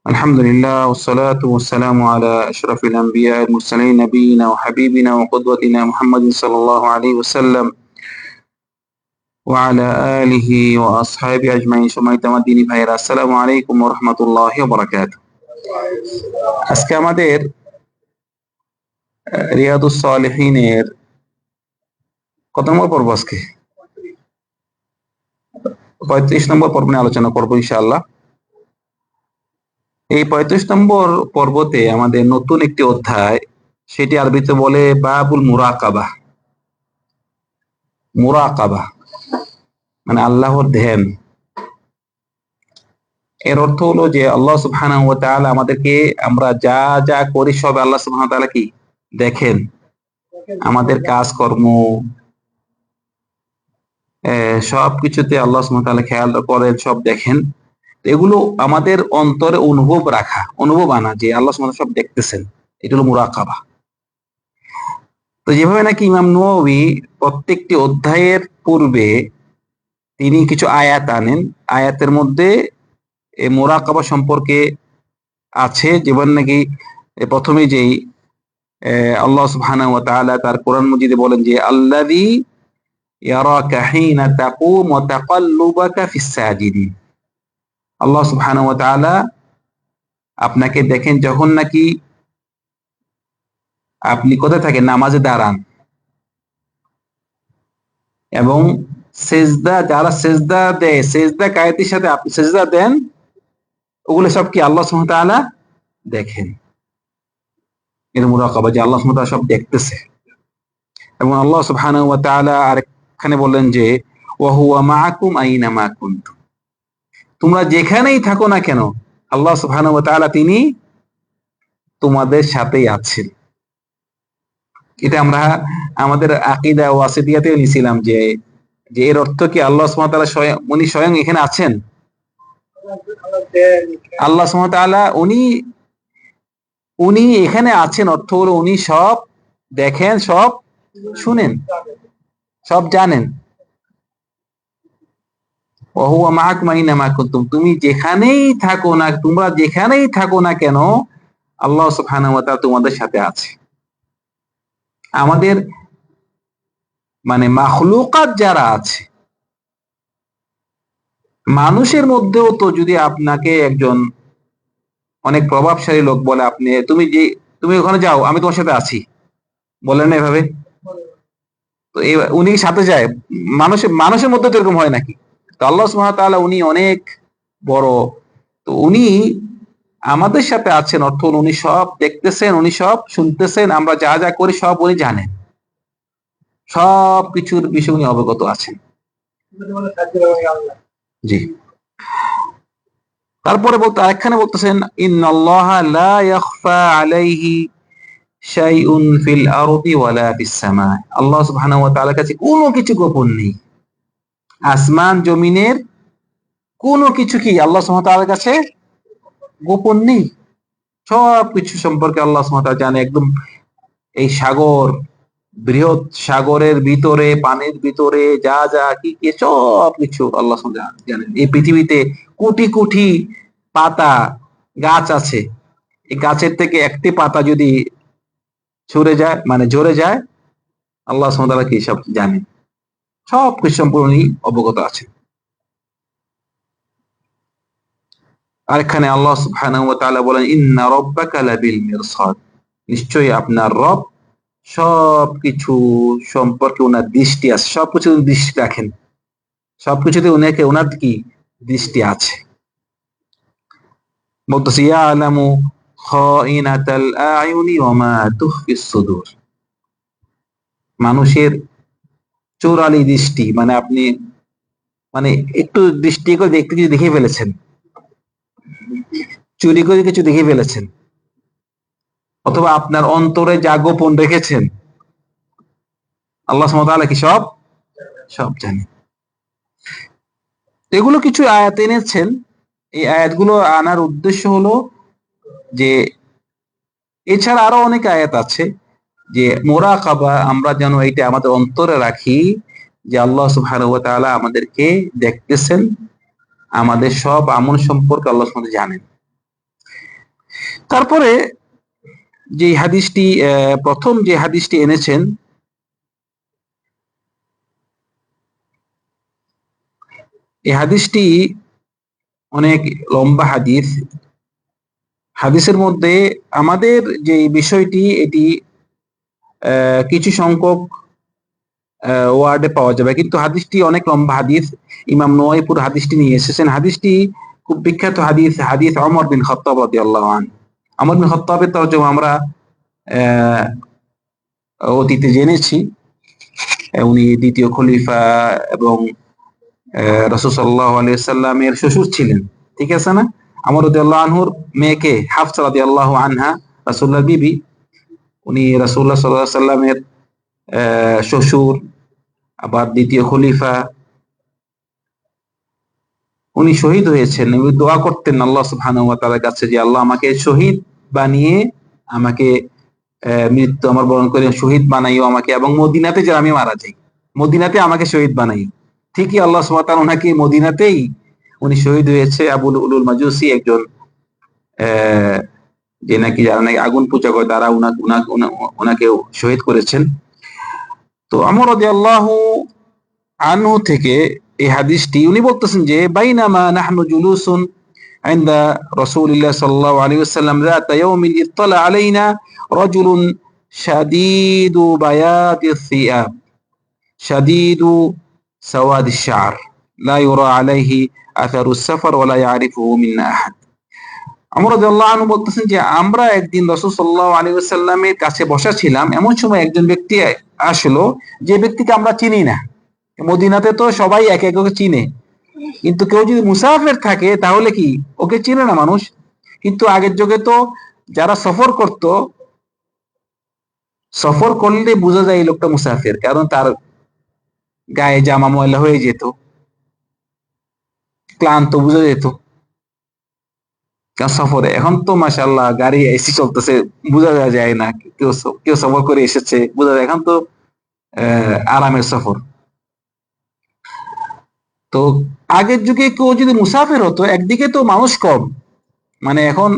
الحمد لله والصلاة والسلام على أشرف الأنبياء المرسلين نبينا وحبيبنا وقدوتنا محمد صلى الله عليه وسلم وعلى آله وأصحابه أجمعين সম্মানিত আমার দ্বীনি ভাইয়েরা আসসালামু আলাইকুম ওয়া রাহমাতুল্লাহি ওয়া বারাকাতুহু। আজকে আমাদের রিয়াদুস সালিহিনের কত নম্বর পর্ব? আজকে 35 নম্বর পর্ব নিয়ে আলোচনা করব ইনশাআল্লাহ। এই 35 নম্বর পর্বতে আমাদের নতুন একটি অধ্যায়, সেটি আরবিতে বলে বাবুল মুরাকাবা। মুরাকাবা মানে আল্লাহর ধ্যান। এর অর্থ হলো যে আল্লাহ সুবহানাহু ওয়া তাআলা আমাদেরকে, আমরা যা যা করি সব আল্লাহ সুবহানাহু ওয়া তাআলা কি দেখেন। আমাদের কাজকর্ম সবকিছুতে আল্লাহ সুবহানাহু ওয়া তাআলা খেয়াল করেন, সব দেখেন। এগুলো আমাদের অন্তরে অনুভব আনা যে আল্লাহ সুবহানাহু ওয়া তাআলা সব দেখতেছেন, এটা হলো মুরাকাবা। তো যেভাবে নাকি ইমাম নওয়াবী প্রত্যেকটি অধ্যায়ের পূর্বে তিনি কিছু আয়াত আনেন, আয়াতের মধ্যে এই মুরাকাবা সম্পর্কে আছে। যেমন নাকি প্রথমে যেই আল্লাহ সুবহানাহু ওয়া তাআলা তার কোরআন মাজিদে বলেন যে আল্লাযী ইয়ারাকা হিনা তাকুম ওয়া তাকাল্লুবাকা ফিস সাজিদিন। আল্লাহ সুবহানাহু ওয়া তাআলা আপনাকে দেখেন যখন নাকি আপনি কোথায় থাকেন, নামাজে দাঁড়ান, এবং সেজদা, যারা সেজদা দেয়, সেজদা কায়েতির সাথে আপনি সেজদা দেন, ওগুলো সব কি আল্লাহ সুবহানাহু ওয়া তাআলা দেখেন। এর মুরাকাবা যে আল্লাহ সুবহানাহু ওয়া তাআলা সব দেখতেছে। এবং আল্লাহ সুবহানাহু ওয়া তাআলা আরেকখানে বললেন যে ওয়া হুয়া মাআকুম আইনামা কুনতুম, তোমরা যেখানেই থাকো না কেন আল্লাহ সুবহানাহু ওয়া তাআলা তিনি তোমাদের সাথেই আছেন। এটা আমরা আমাদের আকীদা ওয়াসিতিয়াতেও নিছিলাম যে এর অর্থ কি আল্লাহ সুবহানাহু ওয়া তাআলা উনি স্বয়ং এখানে আছেন। আল্লাহ সুবহানাহু ওয়া তাআলা উনি এখানে আছেন অর্থ হলো উনি সব দেখেন, সব শুনেন, সব জানেন। ওয়া হুয়া মাআকুম আইনামা কুনতুম, তুমি যেখানেই থাকো না, তোমরা যেখানেই থাকো না কেন আল্লাহ সুবহানাহু ওয়া তাআলা তোমাদের সাথে আছে। আমাদের মানে মাখলুকাত যারা আছে, মানুষের মধ্যেও তো যদি আপনাকে একজন অনেক প্রভাবশালী লোক বলে তুমি ওখানে যাও, আমি তোমার সাথে আছি, বলেন না এভাবে? তো উনি সাথে যায়, মানুষের মধ্যে তো এরকম হয় নাকি? তো আল্লাহ সুবহানাহু ওয়া তাআলা উনি অনেক বড়, তো উনি আমাদের সাথে আছেন অর্থ উনি সব দেখতেছেন, উনি সব শুনতেছেন, আমরা যা যা করি সব উনি জানেন, সব কিছুর বিষয়ে উনি অবগত আছেন। জি। তারপরে আরেকখানে বলতেছেন ইন্নাল্লাহা লা ইয়াখফা আলাইহি শাইউন ফিল আরদি ওয়ালা ফিস সামা, আল্লাহ সুবহানাহু ওয়া তাআলার কাছে কোনো কিছু গোপন নেই। আসমান জমিনের কোনো কিছু কি আল্লাহ সুবহানাহু ওয়া তাআলার কাছে গোপন নেই। সব কিছু সম্পর্কে আল্লাহ সুবহানাহু ওয়া তাআলা জানে। একদম এই সাগর, বৃহৎ সাগরের ভিতরে, পানির ভিতরে যা যা কি কি সব কিছু আল্লাহ সুবহানাহু ওয়া তাআলা জানেন। এই পৃথিবীতে কোটি কোটি পাতা গাছ আছে, এই গাছের থেকে একটি পাতা যদি ছুড়ে যায়, মানে ঝরে যায়, আল্লাহ সুবহানাহু ওয়া তাআলা কি সব জানেন, সব কিছু সম্পর্কে উনি অবগত আছেন। আরেকখানে আল্লাহ সুবহানাহু ওয়া তাআলা বলেন ইন্না রাব্বাকা লাবিল মিরসাদ, নিশ্চয়ই আপনার রব সবকিছু সম্পর্কে ওনার দৃষ্টি আছে, সবকিছু দৃষ্টি রাখেন, সবকিছুতে ওনার কি দৃষ্টি আছে। বলতেছে ইয়ালামু খাইনাতাল আয়ুনি ওয়া মা তুখফিস সুদূর, মানুষের চোরালি দৃষ্টি, মানে আপনি মানে একটু দৃষ্টি করে দেখতে কিছু দেখে ফেলেছেন, চুরি করে কিছু দেখে ফেলেছেন, অথবা আপনার অন্তরে যা গোপন রেখেছেন, আল্লাহ সুবহানাহু ওয়া তাআলা কি সব সব জানেন। এগুলো কিছু আয়াত এনেছেন। এই আয়াতগুলো আনার উদ্দেশ্য হলো যে এছাড়া আরো অনেক আয়াত আছে যে মুরাকাবা, আমরা যেন এটা আমাদের অন্তরে রাখি যে আল্লাহ সুবহানাহু ওয়া তাআলা আমাদেরকে দেখতেছেন, আমাদের সব আমল সম্পর্কে আল্লাহ সুবহানাহু ওয়া তাআলা জানেন। তারপরে যে হাদিসটি প্রথম যে হাদিসটি এনেছেন, এই হাদিসটি অনেক লম্বা হাদিস। হাদিসের মধ্যে আমাদের যে বিষয়টি এটি কিছু সংখ্যক ওয়ার্ডে পাওয়া যাবে, কিন্তু হাদিসটি অনেক লম্বা হাদিস। ইমাম নওয়াই পুরো হাদিসটি নিয়ে এসেছেন। হাদিসটি খুব বিখ্যাত হাদিস, হাদিস ওমর বিন খাত্তাব রাদিয়াল্লাহু আনহু। ওমর বিন খাত্তাবের তরজমা আমরা আহ, অতীতে জেনেছি। উনি দ্বিতীয় খলিফা এবং রাসূল সাল্লাল্লাহু আলাইহি ওয়াসাল্লামের শ্বশুর ছিলেন, ঠিক আছে না? ওমর রাদিয়াল্লাহু আনহুর মেয়েকে হাফসা রাদিয়াল্লাহু আনহা, রাসূলুল্লাহর বিবি, উনি রাসূলুল্লাহ সাল্লাল্লাহু আলাইহি ওয়াসাল্লামের শ্বশুর, আবার দ্বিতীয় খলিফা। উনি শহীদ হয়েছেন। উনি দোয়া করতেন আল্লাহ সুবহানাহু ওয়া তাআলার কাছে যে আল্লাহ আমাকে শহীদ বানিয়ে আমাকে মৃত্যু আমার বরণ করে শহীদ বানাইও আমাকে, এবং মদিনাতে যেন আমি মারা যাই, মদিনাতে আমাকে শহীদ বানাই। ঠিকই আল্লাহ সুবহানাহু ওয়া তাআলা ওনাকে মদিনাতেই উনি শহীদ হয়েছে। আবু লুলুল মাজুসি একজন আহ, যে নাকি যারা নাকি আগুন পূজা করে তারা ওনাকে শহীদ করেছেন। তো আমর রাদিয়াল্লাহু আনহু থেকে এই হাদিসটি, উনি বলতেছেন যে বাইনামা নাহনু জুলুসুন ইনদা রাসূলিল্লাহ সাল্লাল্লাহু আলাইহি ওয়াসাল্লাম যাত ইয়াউমিন ইত্তালা আলাইনা রাজুলুন শাদীদু বায়াদিস সিয়াব শাদীদু সাওয়াদিশ শা'r লা ইউরা আলাইহি আথারুস সাফার ওয়া লা ইয়ারিফুহু মিন্না আহাদ। আমর রাদিয়াল্লাহু আনহু বলতেছেন যে আমরা একদিন রাসূল সাল্লাল্লাহু আলাইহি ওয়াসাল্লামের কাছে বসা ছিলাম, এমন সময় একজন ব্যক্তি আসলো যে ব্যক্তিকে আমরা চিনি না। মদিনাতে তো সবাই একে একে চিনে, কিন্তু কেউ যদি মুসাফির থাকে তাহলে কি ওকে চিনে না মানুষ? কিন্তু আগের যুগে তো যারা সফর করত, সফর করলে বোঝা যায় এই লোকটা মুসাফির, কারণ তার গায়ে জামা ময়লা হয়ে যেত, ক্লান্ত বোঝা যেত সফরে। এখন তো মাশাআল্লাহ গাড়ি এসি চলতেছে, বোঝা যায় না কেউ কেউ সফর করে এসেছে, বোঝা যায়। এখন তো আরামের সফর। তো আগের যুগে কেউ যদি মুসাফির হতো, একদিকে তো মানুষ কম, মানে এখন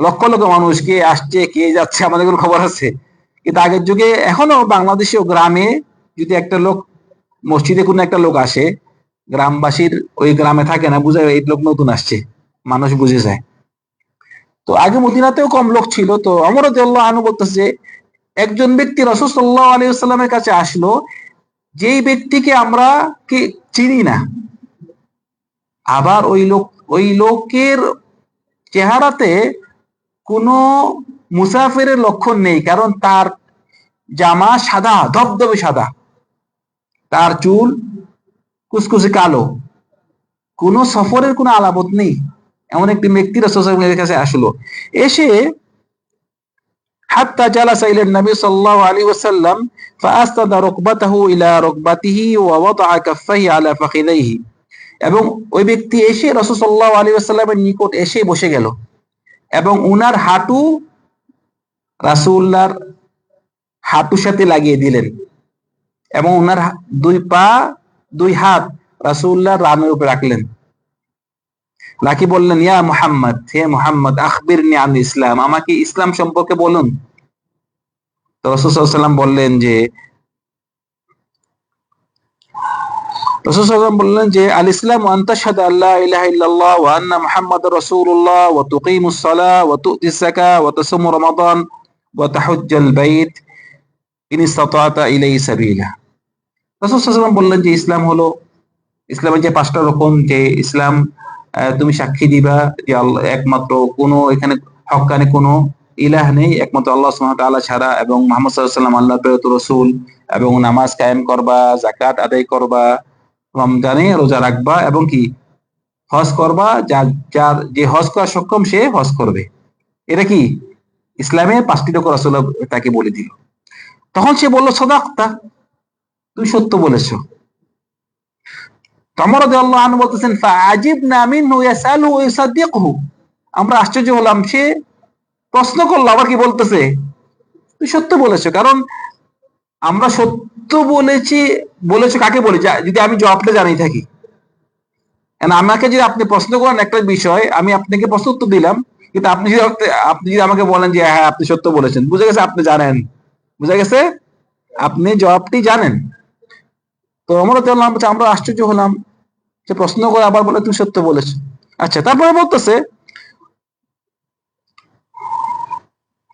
লক্ষ লক্ষ মানুষ, কে আসছে কে যাচ্ছে আমাদের কোনো খবর আছে? কিন্তু আগের যুগে এখনো বাংলাদেশে গ্রামে যদি একটা লোক, মসজিদে কোনো একটা লোক আসে, গ্রামবাসীর ওই গ্রামে থাকে না, বুঝে এই লোক নতুন আসছে, মানুষ বুঝে যায়। তো আগে মদিনাতেও কম লোক ছিল। তো ওমর রাদিয়াল্লাহু আনহু বলতেছে যে একজন ব্যক্তি রাসূল সাল্লাল্লাহু আলাইহি ওয়াসাল্লামের কাছে আসলো, যেই ব্যক্তিকে আমরা কে চিনি না, আবার ওই লোকের চেহারাতে কোনো মুসাফিরের লক্ষণ নেই, কারণ তার জামা সাদা, ধবধবে সাদা, তার চুল কুচকুচে কালো, কোনো সফরের কোনো আলামত নেই। এমন একটি ব্যক্তি রাসূলের কাছে আসলো, এসে হাত্তা জালাসা ইলা নবী সাল্লাল্লাহু আলাইহি ওয়াসাল্লাম ফাআসতাদা রুকবাতাহু ইলা রুকবাতিহি ওয়া ওয়াদাআ কাফাইহি আলা ফাখিদাইহি। এবং ওই ব্যক্তি এসে রাসূল সাল্লাল্লাহু আলাইহি ওয়াসাল্লামের নিকট এসে বসে গেল এবং উনার হাঁটু রাসূলুল্লাহর হাঁটুর সাথে লাগিয়ে দিলেন, এবং উনার দুই পা, দুই হাত রাসূলুল্লাহর রানের উপর রাখলেন। নাকি বললেন, ইয়া মুহাম্মদ, হে মুহাম্মদ, আখবিরনি আন ইসলাম, আমাকে ইসলাম সম্পর্কে বলুন। তো রাসূল সাল্লাল্লাহু আলাইহি ওয়াসাল্লাম বললেন যে বললেন যে আল ইসলাম আন তাশহাদু আল্লা ইলাহা ইল্লাল্লাহ ওয়া আন্না মুহাম্মাদুর রাসূলুল্লাহ ওয়া তুকিমুস সালাহ ওয়া তু'তিস যাকাহ ওয়া তাসুমু রমাদান ওয়া তাহুজ্জাল বাইত ইন ইসতাতা'তা ইলাইহি সাবিলা। রাসূল সাল্লাল্লাহু আলাইহি ওয়াসাল্লাম বললেন যে ইসলাম হলো, ইসলামের যে পাঁচটা রকম, যে ইসলাম তুমি সাক্ষী দিবা যে আল্লাহ একমাত্র, কোনো এখানে হক্কানি কোনো ইলাহ নেই একমাত্র আল্লাহ সুবহানাহু ওয়া তাআলা ছাড়া, এবং মুহাম্মদ সাল্লাল্লাহু আলাইহি ওয়াসাল্লাম আল্লাহর প্রেরিত রাসূল, এবং নামাজ কায়েম করবা, যাকাত আদায় করবা, রমজানে রোজা রাখবা, এবং কি হজ করবা, যার যে হজ করা সক্ষম সে হজ করবে। এটা কি ইসলামে পাঁচটি রকম রাসূল তাকে বলে দিল। তখন সে বলল, সাদাকতা, তুমি সত্য বলেছো। ওমর রাদিয়াল্লাহু আনহু বলতেছেন, ফাআজিবনা মিনহু ইয়াসালু ওয়া ইউসাদ্দিকুহু, আমরা আশ্চর্য হলাম, সে প্রশ্ন করলো আবার কি বলতেছে, তুমি সত্য বলেছো। কারণ আমরা সত্য বলেছি, বলেছো কাকে বলি, যদি আমি জবাবটা জানি থাকি, আমাকে যদি আপনি প্রশ্ন করেন একটা বিষয়, আমি আপনাকে প্রশ্ন উত্তর দিলাম, কিন্তু আপনি যদি আমাকে বলেন যে হ্যাঁ আপনি সত্য বলেছেন, বুঝে গেছে আপনি জানেন, বুঝে গেছে আপনি জবাবটি জানেন। তো আমরা আশ্চর্য হলাম যে প্রশ্ন করে আবার বলে তুমি সত্য বলেছো। আচ্ছা, তারপরে বলতেছে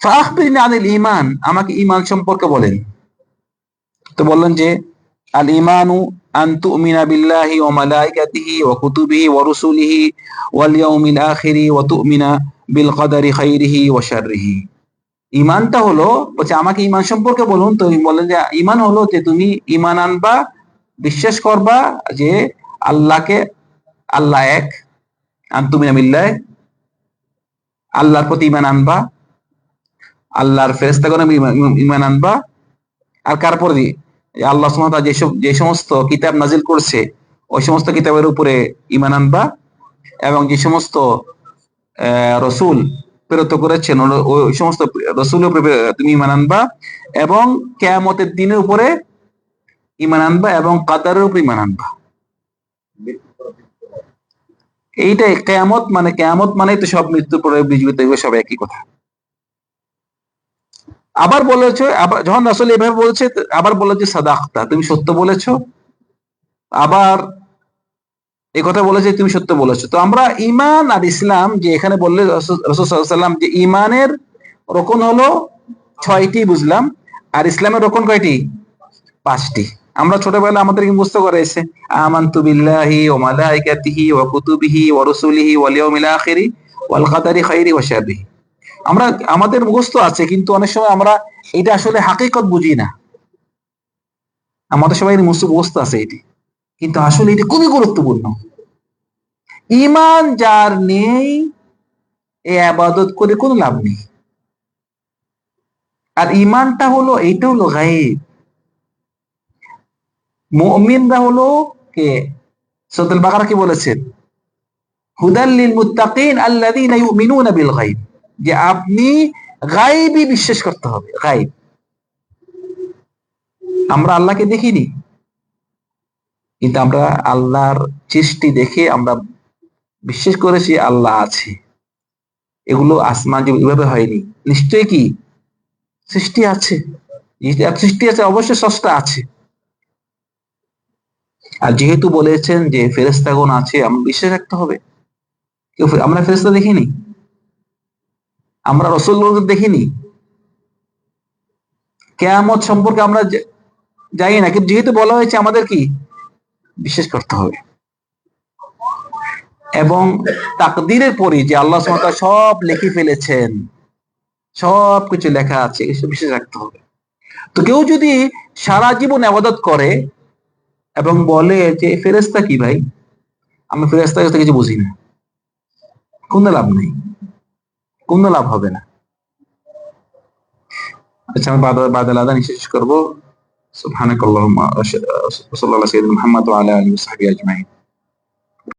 ফাখবিরনি আনিল ঈমান, আমাকে ঈমান সম্পর্কে বলেন। তো বললেন যে আল ঈমানু আন তুমিনা বিল্লাহি ওয়া মালাইকাতিহি ওয়া কুতুবিহি ওয়া রুসুলিহি ওয়াল ইয়াউমিল আখিরি ওয়া তুমিনা বিল কদারি খাইরিহি ওয়া শাররিহি। ঈমানটা হলো, বলছে আমাকে ঈমান সম্পর্কে বলুন। তো বললেন যে ঈমান হলো যে তুমি ঈমান আনবা, বিশ্বাস করবা যে আল্লাহকে, আল্লাহ এক, আন তুমিনা বিল্লাহ, আল্লাহর প্রতি ঈমান আনবা, আল্লাহর ফেরেশতাগণে ঈমান আনবা, আর কার প্রতি? আল্লাহ সুবহানাহু ওয়া তাআলা যে সমস্ত কিতাব নাজিল করছে ওই সমস্ত কিতাবের উপরে ঈমান আনবা, এবং যে সমস্ত রসুল প্রেরিত করেছেন ওই সমস্ত রসুলের উপরে তুমি ঈমান আনবা, এবং কিয়ামতের দিনের উপরে ঈমান আনবা, এবং কাদারের উপরে ঈমান আনবা। এইটাই কিয়ামত মানে, কিয়ামত মানে তো সব মৃত্যুর পরে বিজীবিত হইবে, সব একই কথা। আবার বলেছে, আবার যখন রাসূল এভাবে বলেছে, আবার বলেছে সাদাকতা, তুমি সত্য বলেছো। আবার এই কথা বলেছে তুমি সত্য বলেছো। তো আমরা ঈমান আর ইসলাম যে এখানে বললে রাসূল সাল্লাল্লাহু আলাইহি ওয়াসাল্লাম যে ঈমানের রকম হলো 6টি বুঝলাম, আর ইসলামের রকম কয়টি? 5টি। আমরা ছোটবেলা আমাদেরকে মুখস্থ করাইছে আমানতু বিল্লাহি ওয়া মালাইকাতিহি ওয়া কুতুবিহি ওয়া রুসুলিহি ওয়াল ইয়াউমিল আখিরি ওয়াল কদারি খাইরি ওয়া শাররিহি। আমরা আমাদের মুখস্থ আছে, কিন্তু অনেক সময় আমরা এটা আসলে হাকিকত বুঝি না। আমাদের সবাই মুখস্থ আছে এটি, কিন্তু আসলে এটি খুবই গুরুত্বপূর্ণ। ঈমান যার নেই, এই আবাদত করে কোনো লাভ নেই। আর ঈমানটা হলো, এইটা হলো গায়েব। মুমিনরা হলো কে? সূরাতুল বাকারা কি বলেছেন? হুদাল লিল মুত্তাকিন আল্লাযীনা ইউমিনুনা বিল গায়ব, যে আপনি গায়বী বিশ্বাস করতে হবে। গায়ব, আমরা আল্লাহকে দেখিনি, কিন্তু আমরা আল্লাহর সৃষ্টি দেখে আমরা বিশ্বাস করেছি আল্লাহ আছে। এগুলো আসমান যে এভাবে হয়নি, নিশ্চয়ই কি সৃষ্টি আছে। সৃষ্টি আছে, অবশ্যই স্রষ্টা আছে। আর যেহেতু বলেছেন যে ফেরেশতাগণ আছে, আমরা বিশ্বাস রাখতে হবে। আমরা ফেরেশতা দেখিনি, আমরা রাসূলুল্লাহ দেখিনি, কিয়ামত সম্পর্কে আমরা জানি না, কিন্তু যেহেতু বলা হয়েছে আমাদের কি বিশ্বাস করতে হবে। এবং তাকদীরের পরে যে আল্লাহ সুবহানাহু ওয়া তাআলা সব লিখে ফেলেছেন, সব কিছু লেখা আছে, এসব বিশ্বাস রাখতে হবে। তো কেউ যদি সারা জীবন ইবাদত করে এবং বলে যে ফেরেশতা কি ভাই, আমি ফেরেশতার কাছে কিছু বুঝি না, কোনো লাভ নেই, কোনো লাভ হবে না। আচ্ছা, আমি বাদাল আযান শেষ করব। সুবহানাকাল্লাহুম্মা ওয়া সাল্লাল্লাহু আলা সাইয়্যিদিনা মুহাম্মদ ওয়া আলা আলিহি ওয়া সাহবিহি আজমাইন।